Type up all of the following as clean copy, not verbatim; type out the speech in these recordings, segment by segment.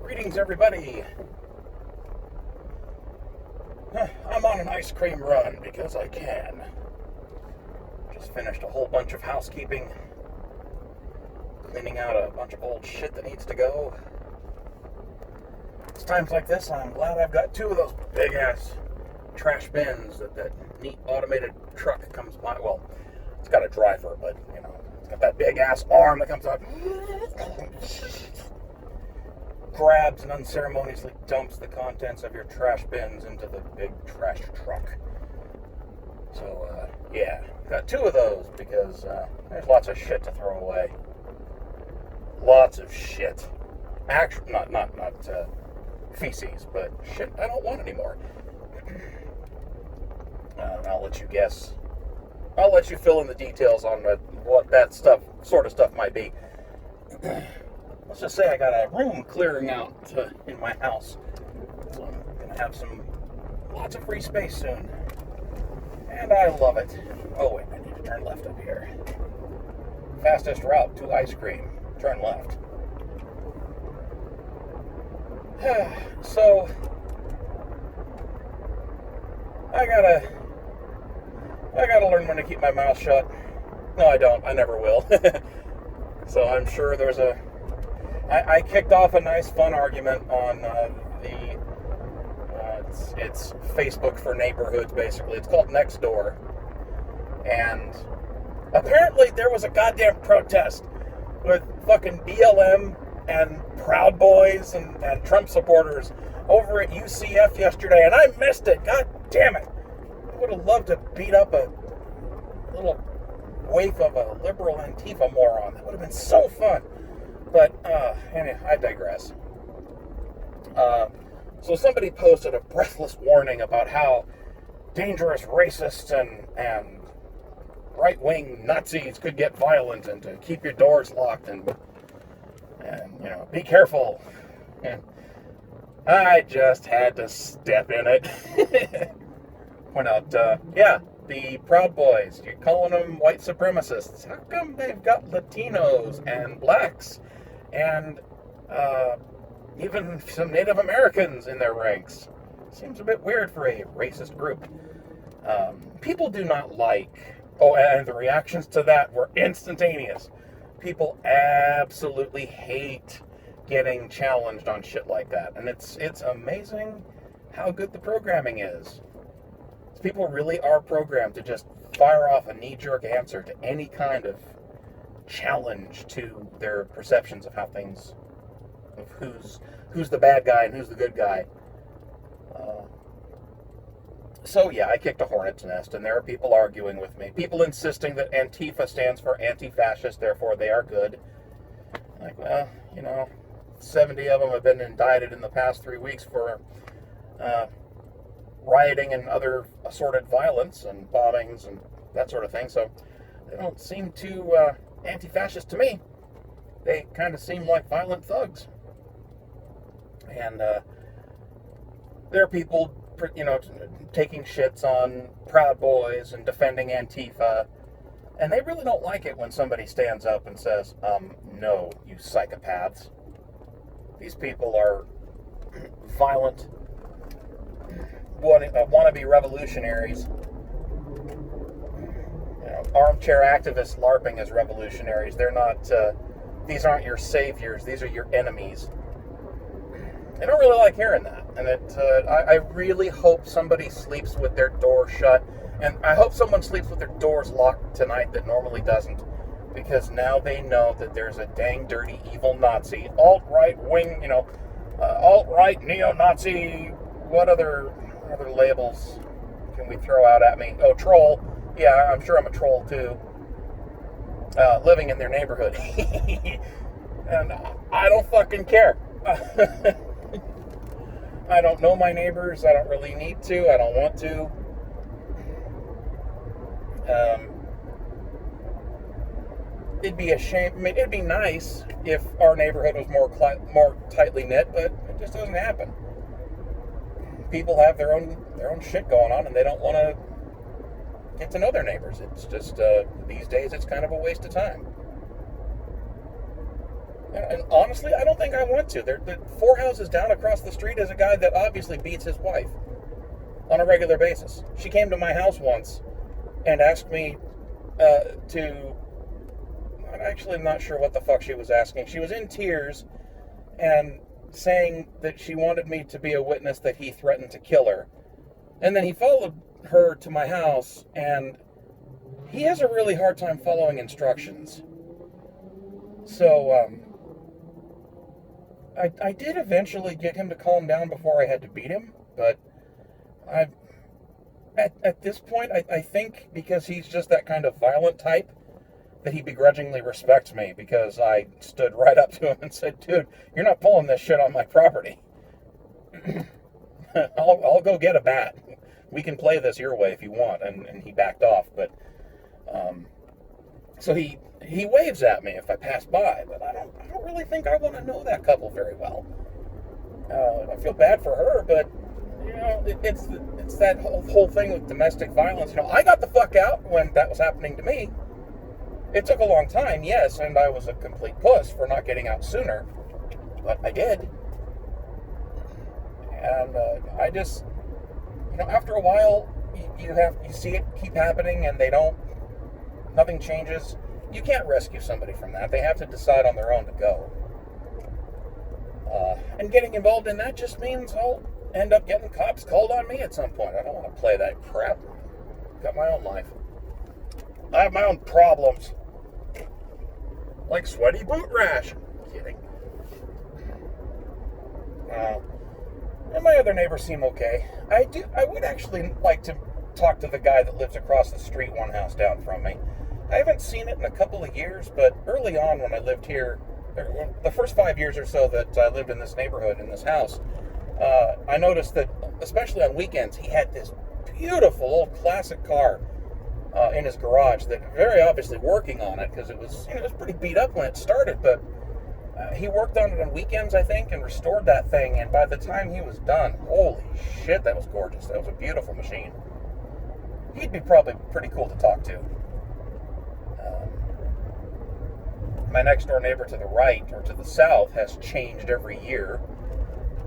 Greetings, everybody. I'm on an ice cream run because I can. Just finished a whole bunch of housekeeping, cleaning out a bunch of old shit that needs to go. It's times like this I'm glad I've got two of those big-ass trash bins that neat automated truck comes by. Well, it's got a driver, but, it's got that big-ass arm that comes out, grabs and unceremoniously dumps the contents of your trash bins into the big trash truck. So, yeah, got two of those because there's lots of shit to throw away. Lots of shit. Actually, not feces, but shit I don't want anymore. I'll let you guess. I'll let you fill in the details on what that sort of stuff might be. Let's just say I got a room clearing out in my house. So I'm going to have lots of free space soon. And I love it. Oh, wait, I need to turn left up here. Fastest route to ice cream. Turn left. So, I gotta learn when to keep my mouth shut. No, I don't. I never will. So I'm sure I kicked off a nice, fun argument on it's Facebook for neighborhoods, basically. It's called Nextdoor. And apparently there was a goddamn protest with fucking BLM and Proud Boys and Trump supporters over at UCF yesterday, and I missed it. God damn it. I would have loved to beat up a little waif of a liberal Antifa moron. That would have been so fun. But, anyway, I digress. So somebody posted a breathless warning about how dangerous racists and right-wing Nazis could get violent, and to keep your doors locked and be careful. And I just had to step in it. Point out, the Proud Boys, you're calling them white supremacists. How come they've got Latinos and blacks and even some Native Americans in their ranks? Seems a bit weird for a racist group. People do not like... Oh, and the reactions to that were instantaneous. People absolutely hate getting challenged on shit like that. And it's amazing how good the programming is. People really are programmed to just fire off a knee-jerk answer to any kind of challenge to their perceptions of how things, of who's the bad guy and who's the good guy. So yeah, I kicked a hornet's nest, and there are people arguing with me. People insisting that Antifa stands for anti-fascist, therefore they are good. Like, well, 70 of them have been indicted in the past 3 weeks for rioting and other assorted violence and bombings and that sort of thing, so they don't seem too anti-fascist to me. They kind of seem like violent thugs. And there are people, taking shits on Proud Boys and defending Antifa, and they really don't like it when somebody stands up and says, no, you psychopaths. These people are violent, wannabe revolutionaries, armchair activists LARPing as revolutionaries. They're not, these aren't your saviors, these are your enemies. I don't really like hearing that, and I really hope somebody sleeps with their door shut, and I hope someone sleeps with their doors locked tonight that normally doesn't, because now they know that there's a dang dirty evil Nazi, alt-right wing, alt-right neo-Nazi, what other labels can we throw out at me? Oh, troll. Yeah, I'm sure I'm a troll too. Living in their neighborhood. And I don't fucking care. I don't know my neighbors. I don't really need to. I don't want to. It'd be a shame. I mean, it'd be nice if our neighborhood was more tightly knit, but it just doesn't happen. People have their own shit going on, and they don't want to get to know their neighbors. It's just these days it's kind of a waste of time. And honestly, I don't think I want to. The 4 houses down across the street is a guy that obviously beats his wife on a regular basis. She came to my house once and asked me to... I'm actually not sure what the fuck she was asking. She was in tears and saying that she wanted me to be a witness that he threatened to kill her. And then he followed her to my house, and he has a really hard time following instructions. So, I did eventually get him to calm down before I had to beat him, but at this point, I think because he's just that kind of violent type, that he begrudgingly respects me, because I stood right up to him and said, dude, you're not pulling this shit on my property. I'll go get a bat. We can play this your way if you want. And he backed off, but so he waves at me if I pass by, but I don't really think I want to know that couple very well. I feel bad for her, but you know, it's that whole thing with domestic violence. You know, I got the fuck out when that was happening to me. It took a long time, yes, and I was a complete puss for not getting out sooner, but I did. And I just, you know, after a while, you see it keep happening, and nothing changes. You can't rescue somebody from that. They have to decide on their own to go. And getting involved in that just means I'll end up getting cops called on me at some point. I don't want to play that crap. Got my own life. I have my own problems. Like sweaty boot rash. Kidding. And my other neighbors seem okay. I would actually like to talk to the guy that lives across the street, one house down from me. I haven't seen it in a couple of years, but early on when I lived here, the first 5 years or so that I lived in this neighborhood, in this house, I noticed that, especially on weekends, he had this beautiful old classic car in his garage that very obviously working on it, because it was pretty beat up when it started, but he worked on it on weekends, I think, and restored that thing, and by the time he was done, holy shit, that was gorgeous. That was a beautiful machine. He'd be probably pretty cool to talk to. My next door neighbor to the right, or to the south, has changed every year,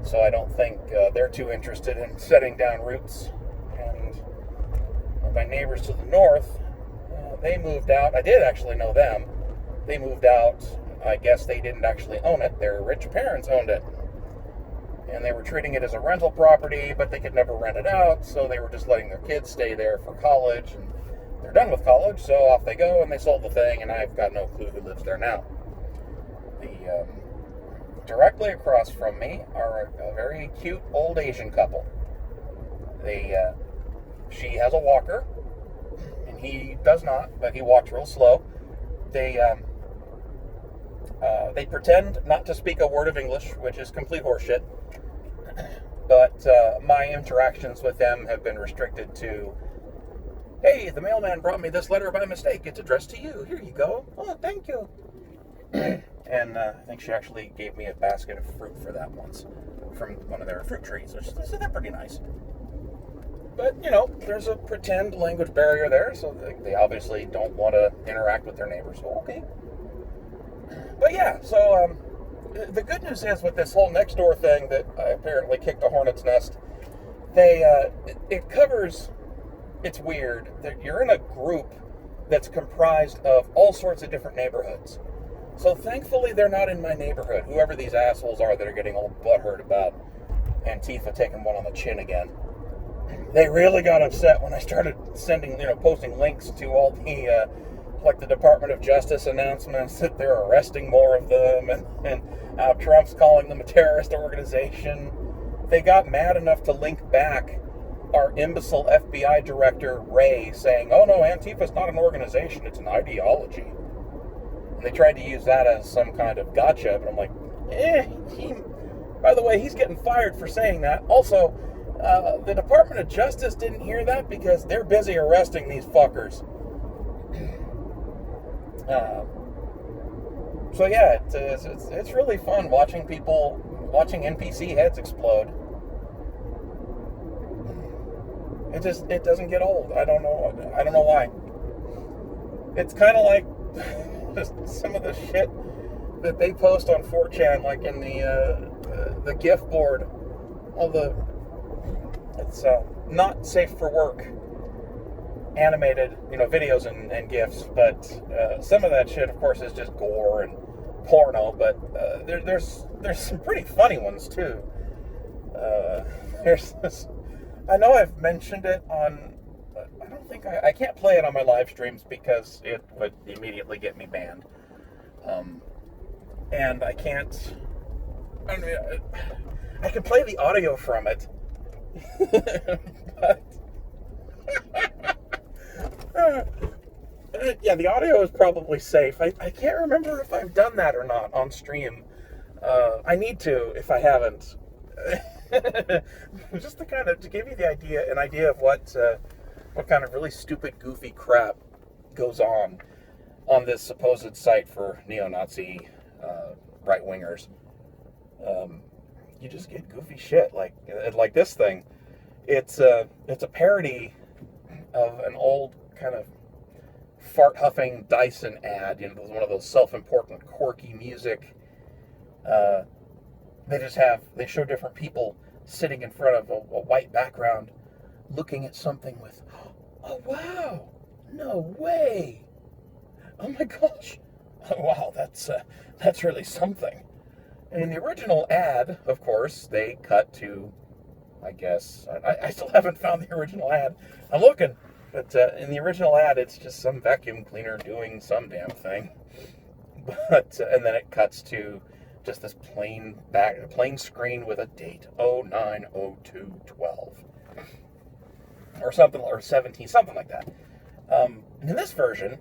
so I don't think they're too interested in setting down roots. And my neighbors to the north, they moved out. I did actually know them. They moved out. I guess they didn't actually own it. Their rich parents owned it. And they were treating it as a rental property, but they could never rent it out, so they were just letting their kids stay there for college. And they're done with college, so off they go, and they sold the thing, and I've got no clue who lives there now. Directly across from me are a very cute old Asian couple. She has a walker, and he does not, but he walks real slow. They pretend not to speak a word of English, which is complete horseshit. But my interactions with them have been restricted to, hey, the mailman brought me this letter by mistake. It's addressed to you. Here you go. Oh, thank you. And I think she actually gave me a basket of fruit for that once, from one of their fruit trees, which they're pretty nice. But, there's a pretend language barrier there, so they obviously don't want to interact with their neighbors. So, okay. But yeah, so the good news is with this whole next door thing that I apparently kicked a hornet's nest, it covers, it's weird, that you're in a group that's comprised of all sorts of different neighborhoods. So thankfully they're not in my neighborhood, whoever these assholes are that are getting all butthurt about Antifa taking one on the chin again. They really got upset when I started posting links to all the Department of Justice announcements that they're arresting more of them, and how Trump's calling them a terrorist organization. They got mad enough to link back our imbecile FBI director, Ray, saying, oh no, Antifa's not an organization, it's an ideology. And they tried to use that as some kind of gotcha, but I'm like, by the way, he's getting fired for saying that. Also, the Department of Justice didn't hear that because they're busy arresting these fuckers. So yeah, it's really fun watching NPC heads explode. It doesn't get old. I don't know why. It's kind of like just some of the shit that they post on 4chan, like in the GIF board, all the it's not safe for work animated, videos and GIFs, but some of that shit, of course, is just gore and porno. But there's some pretty funny ones too. There's this. I know I've mentioned it on. I don't think I can't play it on my live streams because it would immediately get me banned. And I can't. I can play the audio from it, but yeah, the audio is probably safe. I can't remember if I've done that or not on stream. I need to if I haven't. Just to give you an idea of what kind of really stupid, goofy crap goes on this supposed site for neo-Nazi right-wingers. You just get goofy shit like this thing. It's a parody of an old kind of fart-huffing Dyson ad. One of those self-important, quirky music. They show different people sitting in front of a white background, looking at something with, oh wow, no way, oh my gosh, oh, wow, that's really something. And in the original ad, of course, they cut to, I guess, I still haven't found the original ad. I'm looking, but in the original ad, it's just some vacuum cleaner doing some damn thing. But and then it cuts to just this plain screen with a date, 09/02/12, or something, or 17, something like that. In this version,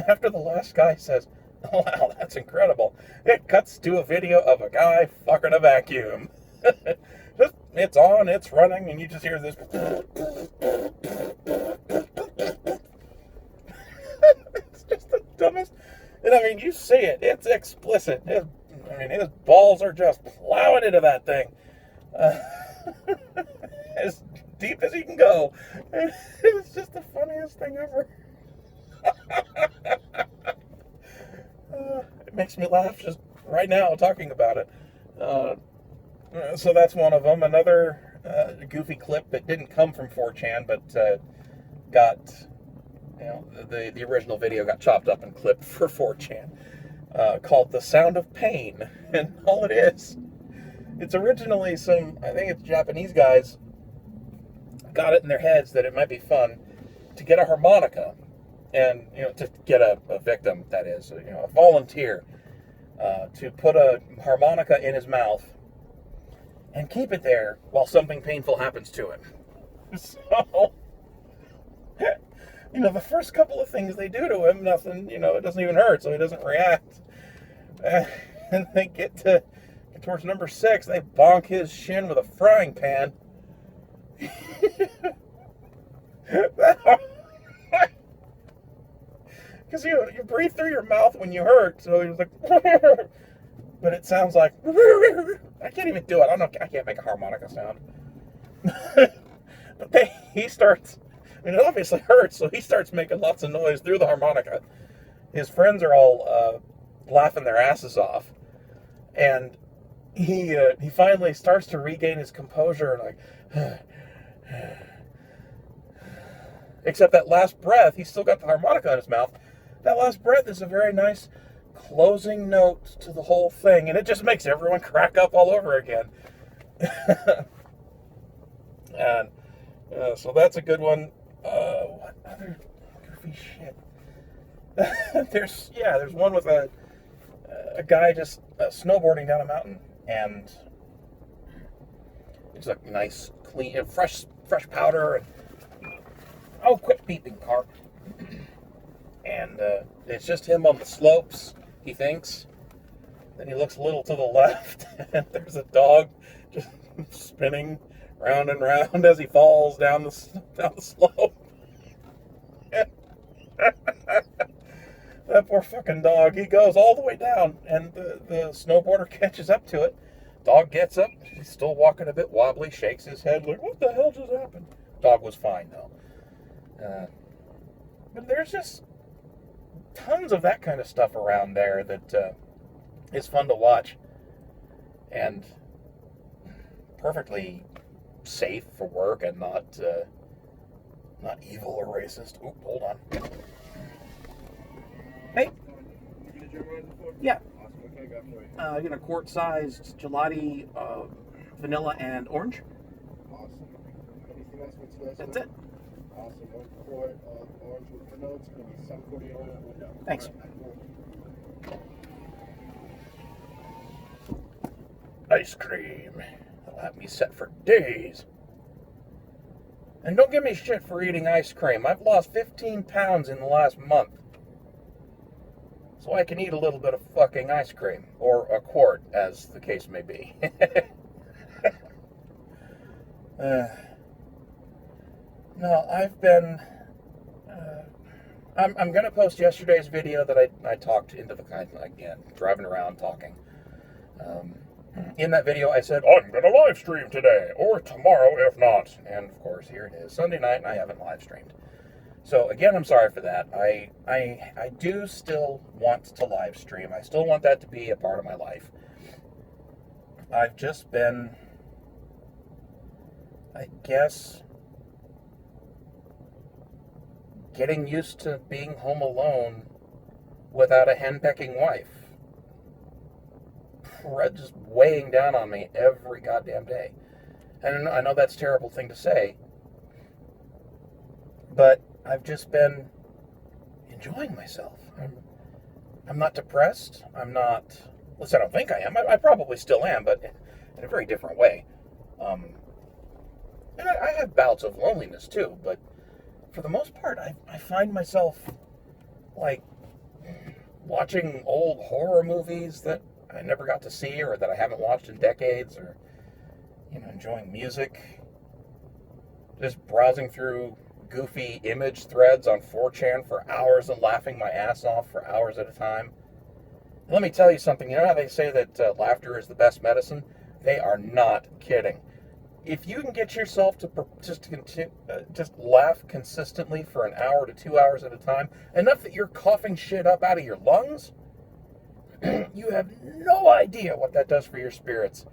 after the last guy says, "Oh wow, that's incredible," it cuts to a video of a guy fucking a vacuum. It's on, it's running, and you just hear this. It's just the dumbest. And I mean, you see it. It's explicit. His balls are just plowing into that thing. As deep as he can go. It's just the funniest thing ever. It makes me laugh just right now talking about it. So that's one of them. Another goofy clip that didn't come from 4chan, but got, the original video got chopped up and clipped for 4chan. Called The Sound of Pain. And all it is, it's originally I think it's Japanese guys got it in their heads that it might be fun to get a harmonica and, to get a victim, that is, a volunteer, to put a harmonica in his mouth and keep it there while something painful happens to him. So, the first couple of things they do to him, nothing, it doesn't even hurt, so he doesn't react. And they get towards number 6, they bonk his shin with a frying pan. Because you breathe through your mouth when you hurt, so he's like, but it sounds like, I can't even do it. I can't make a harmonica sound. But he starts, it obviously hurts, so he starts making lots of noise through the harmonica. His friends are all laughing their asses off, and he finally starts to regain his composure, like, except that last breath, he's still got the harmonica in his mouth. That last breath is a very nice closing note to the whole thing, and it just makes everyone crack up all over again. And so that's a good one. What other goofy shit? There's one with a guy just snowboarding down a mountain, and it's a nice, clean, fresh powder. And, oh, quit beeping, car. And it's just him on the slopes, he thinks. Then he looks a little to the left, and there's a dog just spinning round and round as he falls down the slope. That poor fucking dog. He goes all the way down, and the snowboarder catches up to it. Dog gets up. He's still walking a bit wobbly, shakes his head like, what the hell just happened? Dog was fine, though. But there's just tons of that kind of stuff around there that is fun to watch and perfectly safe for work and not evil or racist. Oop, hold on. Hey. Yeah. You know, quart-sized gelati, vanilla and orange. Awesome. Anything else with today's? That's it. Awesome. 1 quart of orange with vanilla. It's going to be $7.48 on that window. Thanks. Right, Ice cream. That'll have me set for days. And don't give me shit for eating ice cream. I've lost 15 pounds in the last month. So I can eat a little bit of fucking ice cream. Or a quart, as the case may be. No, I've been... I'm going to post yesterday's video that I talked into the kind again, driving around talking. In that video, I said, I'm going to live stream today, or tomorrow if not. And, of course, here it is, Sunday night, and I haven't live streamed. So, again, I'm sorry for that. I do still want to live stream. I still want that to be a part of my life. I've just been, I guess, getting used to being home alone without a henpecking wife. Just weighing down on me every goddamn day. And I know that's a terrible thing to say, but I've just been enjoying myself. I'm not depressed. I'm not, at least I don't think I am. I probably still am, but in a very different way. And I have bouts of loneliness too, but for the most part, I find myself like watching old horror movies that I never got to see or that I haven't watched in decades, or, you know, enjoying music, just browsing through goofy image threads on 4chan for hours and laughing my ass off for hours at a time. And let me tell you something, you know how they say that laughter is the best medicine? They are not kidding. If you can get yourself to just laugh consistently for an hour to 2 hours at a time, enough that you're coughing shit up out of your lungs, you have no idea what that does for your spirits.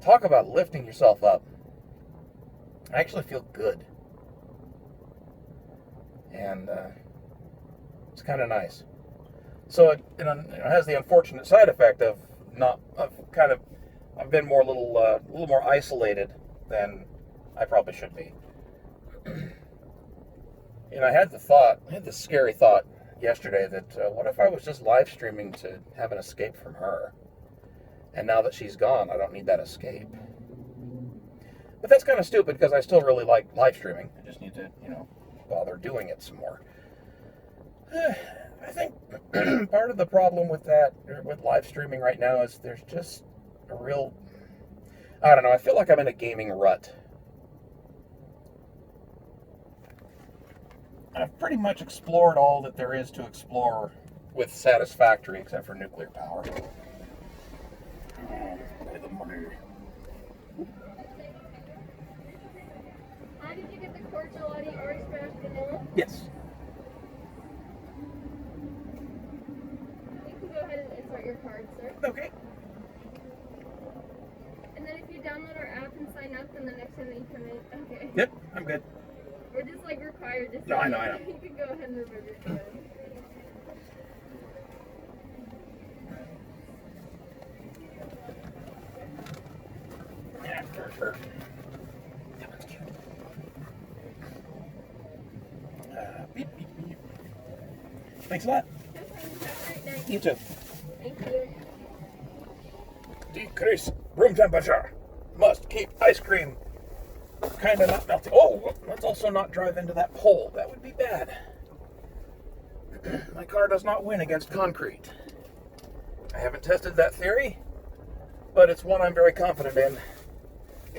Talk about lifting yourself up. I actually feel good. And it's kind of nice. So it has the unfortunate side effect of I've been more a little more isolated than I probably should be. And I had this scary thought yesterday that what if I was just live streaming to have an escape from her? And now that she's gone, I don't need that escape. But that's kind of stupid because I still really like live streaming. I just need to, bother doing it some more. I think part of the problem with live streaming right now is there's just a real, I don't know, I feel like I'm in a gaming rut. I've pretty much explored all that there is to explore with Satisfactory, except for nuclear power. Pay the money. How did you get the quart gelati or express vanilla? Yes. You can go ahead and insert your card, sir. Okay. And then if you download our app and sign up, then the next time that you come in, okay. Yep, I'm good. We're just required to. No, I know. You can go ahead and remove your card. Yeah, sure. That one's cute. Beep, beep, beep. Thanks a lot. No problem. Have a great night. You too. Thank you. Decrease room temperature. Must keep ice cream kind of not melting. Oh, let's also not drive into that pole. That would be bad. My car does not win against concrete. I haven't tested that theory, but it's one I'm very confident in,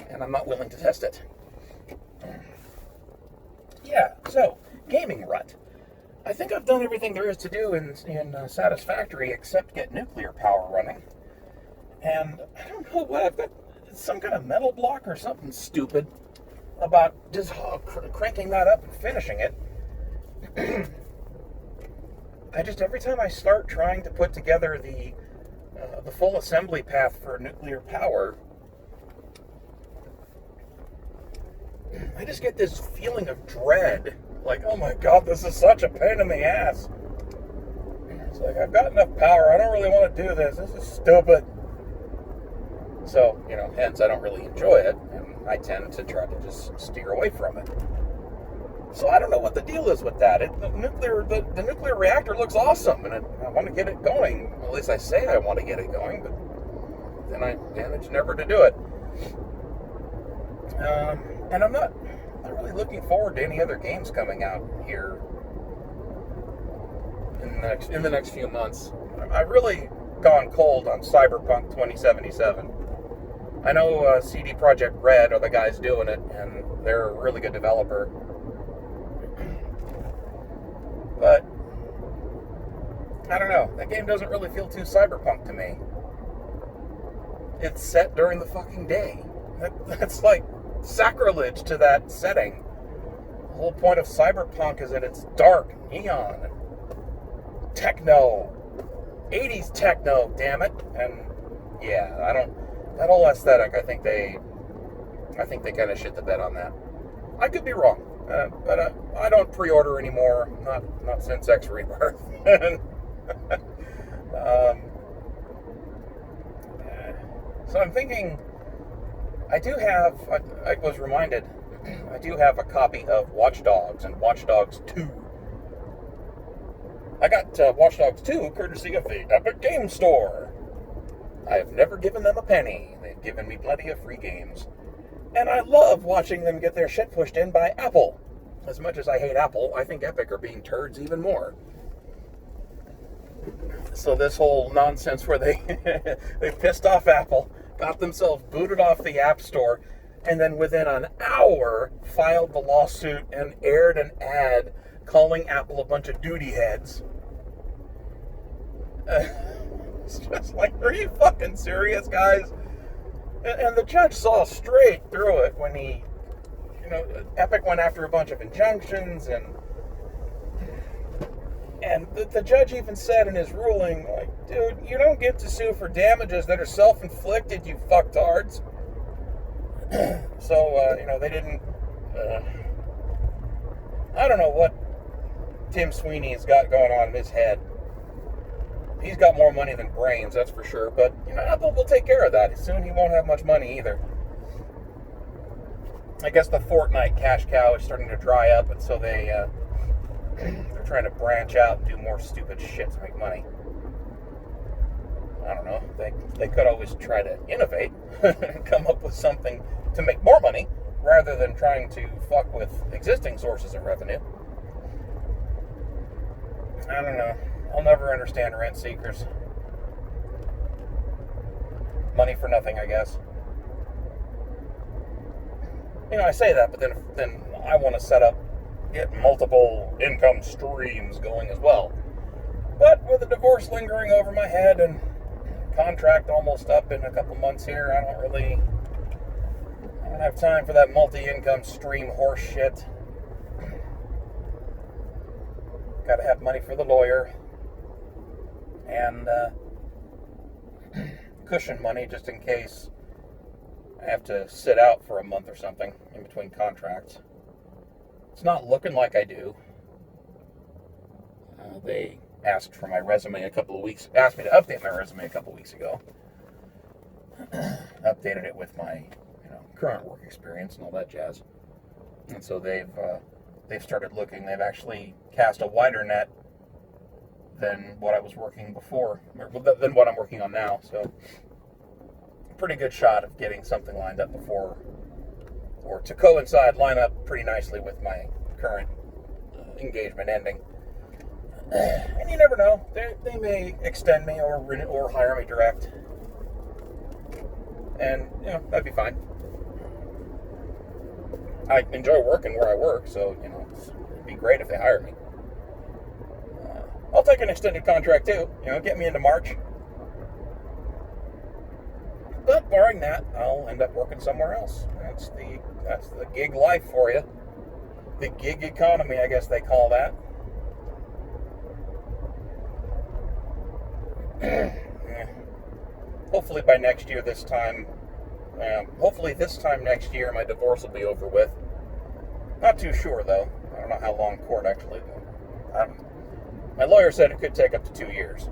and I'm not willing to test it. Yeah, so, gaming rut. I think I've done everything there is to do in Satisfactory except get nuclear power running. And I don't know what, I've got some kind of metal block or something stupid about just cranking that up and finishing it. every time I start trying to put together the the full assembly path for nuclear power, I just get this feeling of dread. Like, oh my god, this is such a pain in the ass. It's like, I've got enough power, I don't really want to do this. This is stupid. So, hence I don't really enjoy it, and I tend to try to just steer away from it. So I don't know what the deal is with that. The nuclear reactor looks awesome, and I want to get it going. At least I say I want to get it going, but then I manage never to do it. And I'm not really looking forward to any other games coming out here in the next few months. I've really gone cold on Cyberpunk 2077. I know CD Projekt Red are the guys doing it, and they're a really good developer. But I don't know. That game doesn't really feel too cyberpunk to me. It's set during the fucking day. That's like sacrilege to that setting. The whole point of cyberpunk is that it's dark, neon, techno, 80s techno, damn it. And yeah, that whole aesthetic, I think they kind of shit the bed on that. I could be wrong, but I don't pre-order anymore. Not since X Rebirth. So I'm thinking, I was reminded, I do have a copy of Watch Dogs and Watch Dogs 2. I got Watch Dogs 2 courtesy of the Epic Game Store. I have never given them a penny. They've given me plenty of free games. And I love watching them get their shit pushed in by Apple. As much as I hate Apple, I think Epic are being turds even more. So this whole nonsense where they pissed off Apple, got themselves booted off the App Store, and then within an hour filed the lawsuit and aired an ad calling Apple a bunch of duty heads. It's just like, are you fucking serious, guys? And the judge saw straight through it when he, Epic went after a bunch of injunctions, and the judge even said in his ruling, like, dude, you don't get to sue for damages that are self-inflicted, you fucktards. So, they didn't, I don't know what Tim Sweeney's got going on in his head. He's got more money than brains, that's for sure. But, Apple will take care of that. Soon he won't have much money either. I guess the Fortnite cash cow is starting to dry up, and so they're trying to branch out and do more stupid shit to make money. I don't know. They could always try to innovate and come up with something to make more money, rather than trying to fuck with existing sources of revenue. I don't know. I'll never understand rent seekers. Money for nothing, I guess. I say that, but then I want to get multiple income streams going as well. But with a divorce lingering over my head and contract almost up in a couple months here, I don't have time for that multi-income stream horse shit. Gotta have money for the lawyer. And cushion money just in case I have to sit out for a month or something in between contracts. It's not looking like I do. They asked for my resume asked me to update my resume a couple weeks ago. Updated it with my current work experience and all that jazz. And so they've started looking. They've actually cast a wider net than what I was working before, than what I'm working on now. So, pretty good shot of getting something lined up before, or to line up pretty nicely with my current engagement ending. And you never know, they may extend me or hire me direct, and that'd be fine. I enjoy working where I work, so it'd be great if they hire me. I'll take an extended contract too, get me into March. But barring that, I'll end up working somewhere else. That's the gig life for you. The gig economy, I guess they call that. hopefully by next year this time, hopefully this time next year my divorce will be over with. Not too sure though. I don't know how long court actually. My lawyer said it could take up to 2 years.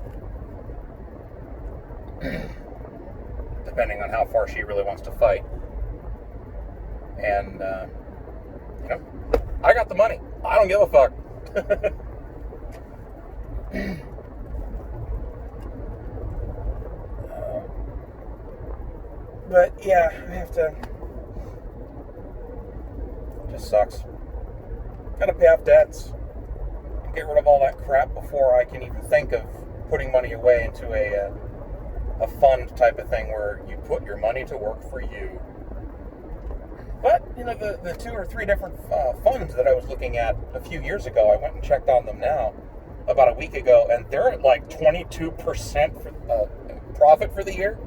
Depending on how far she really wants to fight. And, I got the money. I don't give a fuck. But, yeah, I have to... It just sucks. Gotta pay off debts. Get rid of all that crap before I can even think of putting money away into a fund type of thing where you put your money to work for you. But, the 2 or 3 different funds that I was looking at a few years ago, I went and checked on them now about a week ago, and they're at like 22% for profit for the year.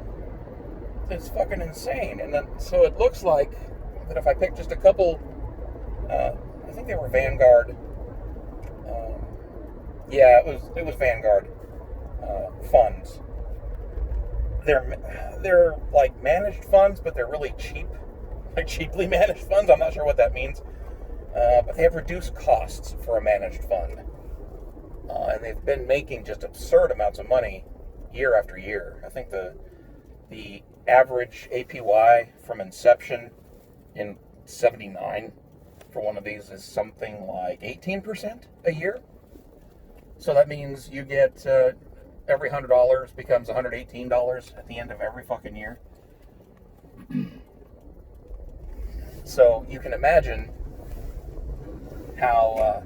It's fucking insane. And then, so it looks like that if I pick just a couple, I think they were Vanguard. Yeah, it was Vanguard funds. They're like managed funds, but they're really cheap, like cheaply managed funds. I'm not sure what that means, but they have reduced costs for a managed fund, and they've been making just absurd amounts of money year after year. I think the average APY from inception in '79 for one of these is something like 18% a year. So that means you get every $100 becomes $118 at the end of every fucking year. So you can imagine how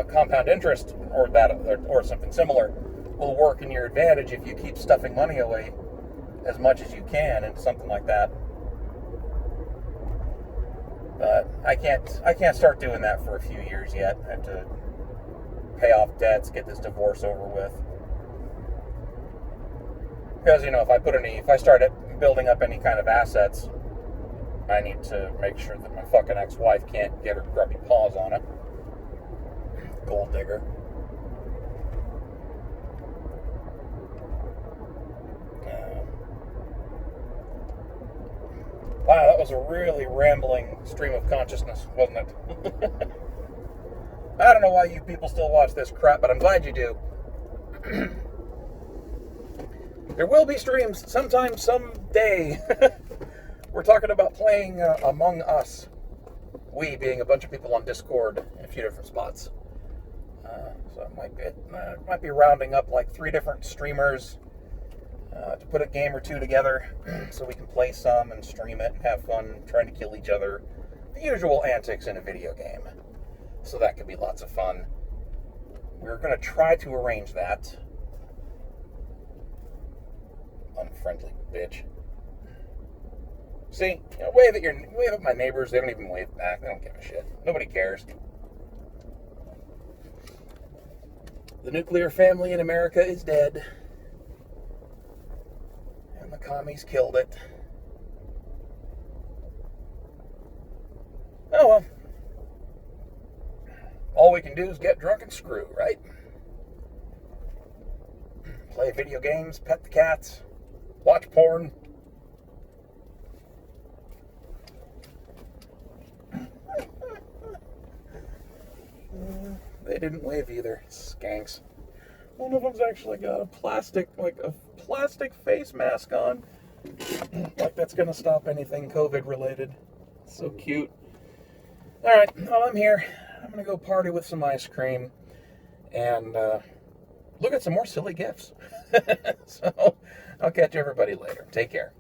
compound interest or something similar will work in your advantage if you keep stuffing money away as much as you can into something like that. But I can't start doing that for a few years yet. I have to pay off debts, get this divorce over with. Because, if I start building up any kind of assets, I need to make sure that my fucking ex-wife can't get her grubby paws on it. Gold digger. Wow, that was a really rambling stream of consciousness, wasn't it? I don't know why you people still watch this crap, but I'm glad you do. There will be streams sometime, someday. We're talking about playing Among Us. We being a bunch of people on Discord in a few different spots. So it might be rounding up like 3 different streamers to put a game or 2 together so we can play some and stream it and have fun trying to kill each other. The usual antics in a video game. So that could be lots of fun. We're going to try to arrange that. Unfriendly bitch. See, wave at my neighbors. They don't even wave back. They don't give a shit. Nobody cares. The nuclear family in America is dead. And the commies killed it. Oh well. All we can do is get drunk and screw, right? Play video games, pet the cats, watch porn. They didn't wave either, skanks. One of them's actually got a plastic face mask on. Like that's gonna stop anything COVID related. So cute. Alright, well I'm here. I'm going to go party with some ice cream and look at some more silly gifts. So I'll catch everybody later. Take care.